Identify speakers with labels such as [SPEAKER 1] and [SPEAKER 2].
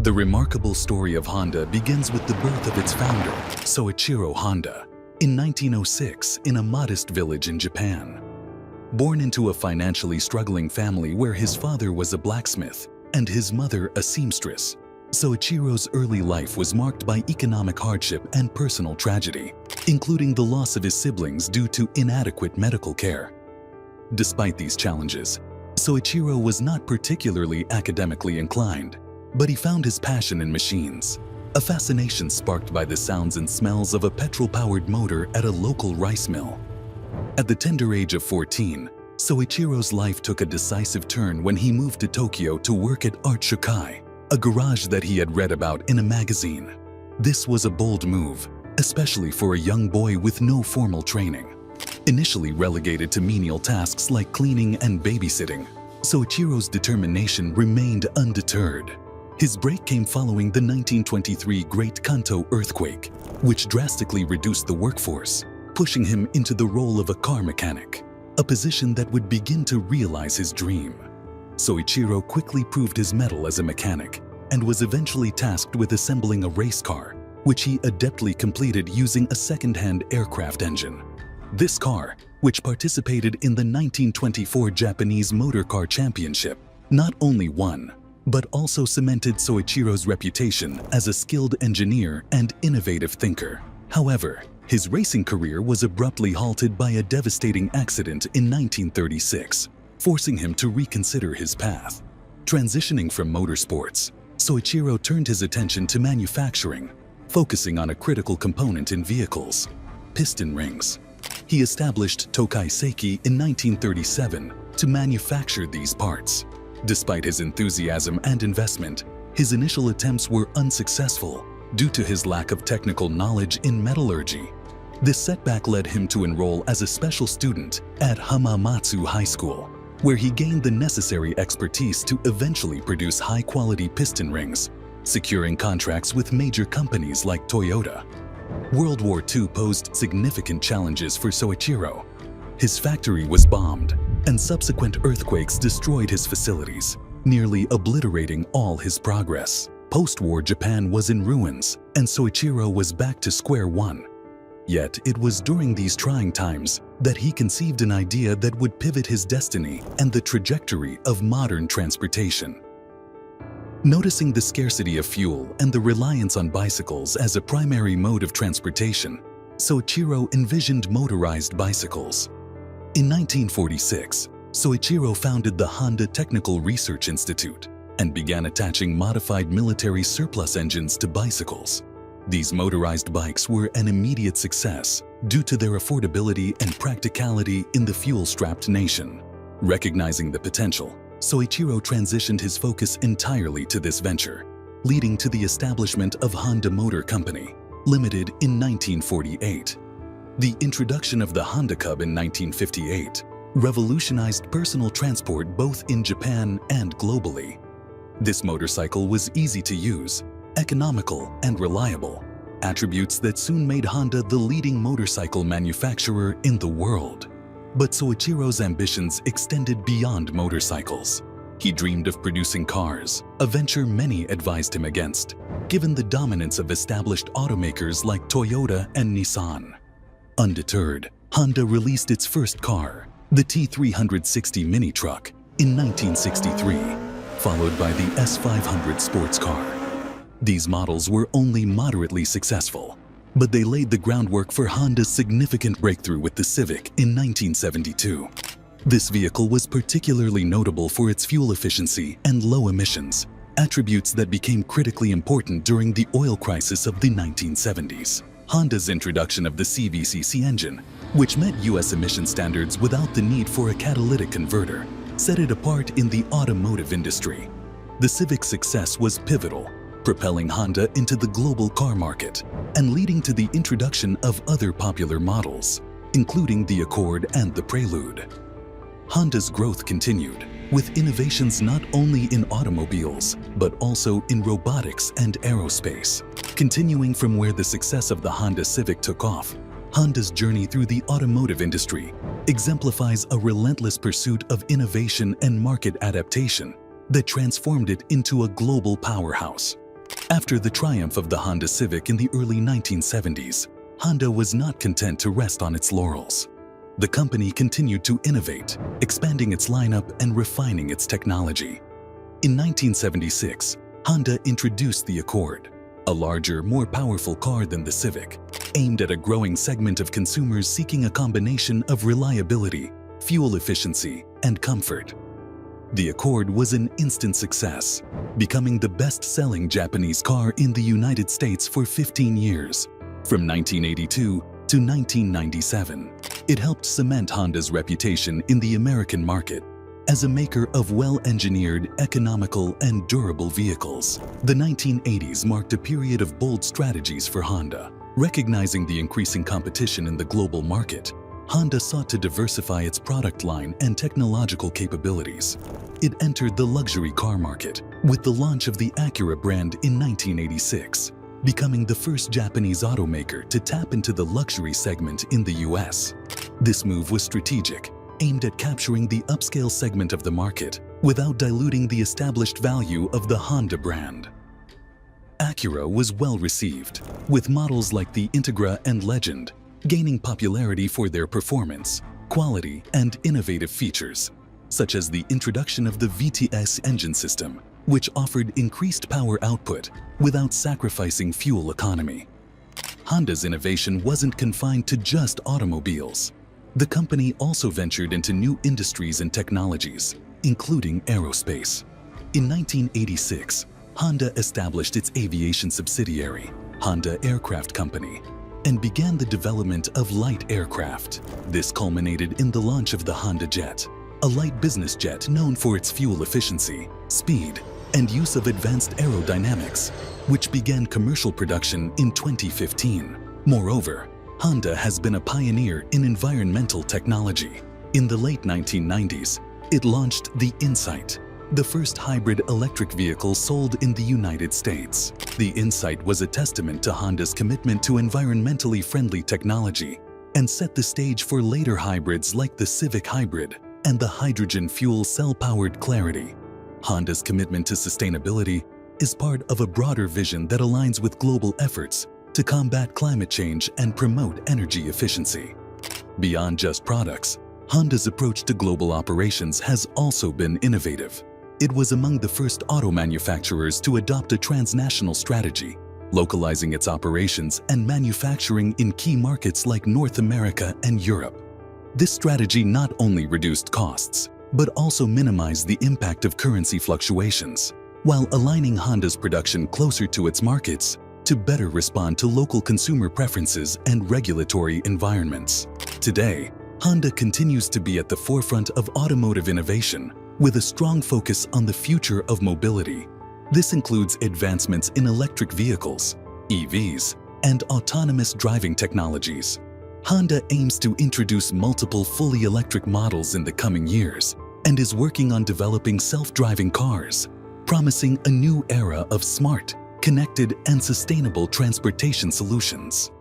[SPEAKER 1] The remarkable story of Honda begins with the birth of its founder, Soichiro Honda, in 1906 in a modest village in Japan. Born into a financially struggling family where his father was a blacksmith and his mother a seamstress, Soichiro's early life was marked by economic hardship and personal tragedy, including the loss of his siblings due to inadequate medical care. Despite these challenges, Soichiro was not particularly academically inclined, but he found his passion in machines, a fascination sparked by the sounds and smells of a petrol-powered motor at a local rice mill. At the tender age of 14, Soichiro's life took a decisive turn when he moved to Tokyo to work at Art Shokai, a garage that he had read about in a magazine. This was a bold move, especially for a young boy with no formal training. Initially relegated to menial tasks like cleaning and babysitting, Soichiro's determination remained undeterred. His break came following the 1923 Great Kanto earthquake, which drastically reduced the workforce, pushing him into the role of a car mechanic, a position that would begin to realize his dream. Soichiro quickly proved his mettle as a mechanic and was eventually tasked with assembling a race car, which he adeptly completed using a second-hand aircraft engine. This car, which participated in the 1924 Japanese Motor Car Championship, not only won, but also cemented Soichiro's reputation as a skilled engineer and innovative thinker. However, his racing career was abruptly halted by a devastating accident in 1936, forcing him to reconsider his path. Transitioning from motorsports, Soichiro turned his attention to manufacturing, focusing on a critical component in vehicles: piston rings. He established Tokai Seiki in 1937 to manufacture these parts. Despite his enthusiasm and investment, his initial attempts were unsuccessful due to his lack of technical knowledge in metallurgy. This setback led him to enroll as a special student at Hamamatsu High School, where he gained the necessary expertise to eventually produce high-quality piston rings, securing contracts with major companies like Toyota. World War II posed significant challenges for Soichiro. His factory was bombed, and subsequent earthquakes destroyed his facilities, nearly obliterating all his progress. Post-war Japan was in ruins, and Soichiro was back to square one. Yet it was during these trying times that he conceived an idea that would pivot his destiny and the trajectory of modern transportation. Noticing the scarcity of fuel and the reliance on bicycles as a primary mode of transportation, Soichiro envisioned motorized bicycles. In 1946, Soichiro founded the Honda Technical Research Institute and began attaching modified military surplus engines to bicycles. These motorized bikes were an immediate success due to their affordability and practicality in the fuel-strapped nation. Recognizing the potential, Soichiro transitioned his focus entirely to this venture, leading to the establishment of Honda Motor Company, Limited in 1948. The introduction of the Honda Cub in 1958 revolutionized personal transport both in Japan and globally. This motorcycle was easy to use, economical, and reliable, attributes that soon made Honda the leading motorcycle manufacturer in the world. But Soichiro's ambitions extended beyond motorcycles. He dreamed of producing cars, a venture many advised him against, given the dominance of established automakers like Toyota and Nissan. Undeterred, Honda released its first car, the T360 mini truck, in 1963, followed by the S500 sports car. These models were only moderately successful, but they laid the groundwork for Honda's significant breakthrough with the Civic in 1972. This vehicle was particularly notable for its fuel efficiency and low emissions, attributes that became critically important during the oil crisis of the 1970s. Honda's introduction of the CVCC engine, which met US emission standards without the need for a catalytic converter, set it apart in the automotive industry. The Civic's success was pivotal, propelling Honda into the global car market and leading to the introduction of other popular models, including the Accord and the Prelude. Honda's growth continued, with innovations not only in automobiles, but also in robotics and aerospace. Continuing from where the success of the Honda Civic took off, Honda's journey through the automotive industry exemplifies a relentless pursuit of innovation and market adaptation that transformed it into a global powerhouse. After the triumph of the Honda Civic in the early 1970s, Honda was not content to rest on its laurels. The company continued to innovate, expanding its lineup and refining its technology. In 1976, Honda introduced the Accord, a larger, more powerful car than the Civic, aimed at a growing segment of consumers seeking a combination of reliability, fuel efficiency, and comfort. The Accord was an instant success, becoming the best-selling Japanese car in the United States for 15 years, from 1982 to 1997. It helped cement Honda's reputation in the American market as a maker of well-engineered, economical, and durable vehicles. The 1980s marked a period of bold strategies for Honda. Recognizing the increasing competition in the global market, Honda sought to diversify its product line and technological capabilities. It entered the luxury car market with the launch of the Acura brand in 1986, becoming the first Japanese automaker to tap into the luxury segment in the US. This move was strategic, aimed at capturing the upscale segment of the market without diluting the established value of the Honda brand. Acura was well received, with models like the Integra and Legend gaining popularity for their performance, quality, and innovative features, such as the introduction of the VTS engine system, which offered increased power output without sacrificing fuel economy. Honda's innovation wasn't confined to just automobiles. The company also ventured into new industries and technologies, including aerospace. In 1986, Honda established its aviation subsidiary, Honda Aircraft Company, and began the development of light aircraft. This culminated in the launch of the Honda Jet, a light business jet known for its fuel efficiency, speed, and use of advanced aerodynamics, which began commercial production in 2015. Moreover, Honda has been a pioneer in environmental technology. In the late 1990s, it launched the Insight, the first hybrid electric vehicle sold in the United States. The Insight was a testament to Honda's commitment to environmentally friendly technology and set the stage for later hybrids like the Civic Hybrid and the hydrogen fuel cell-powered Clarity. Honda's commitment to sustainability is part of a broader vision that aligns with global efforts to combat climate change and promote energy efficiency. Beyond just products, Honda's approach to global operations has also been innovative. It was among the first auto manufacturers to adopt a transnational strategy, localizing its operations and manufacturing in key markets like North America and Europe. This strategy not only reduced costs, but also minimized the impact of currency fluctuations, while aligning Honda's production closer to its markets to better respond to local consumer preferences and regulatory environments. Today, Honda continues to be at the forefront of automotive innovation with a strong focus on the future of mobility. This includes advancements in electric vehicles, EVs, and autonomous driving technologies. Honda aims to introduce multiple fully electric models in the coming years and is working on developing self-driving cars, promising a new era of smart, connected, and sustainable transportation solutions.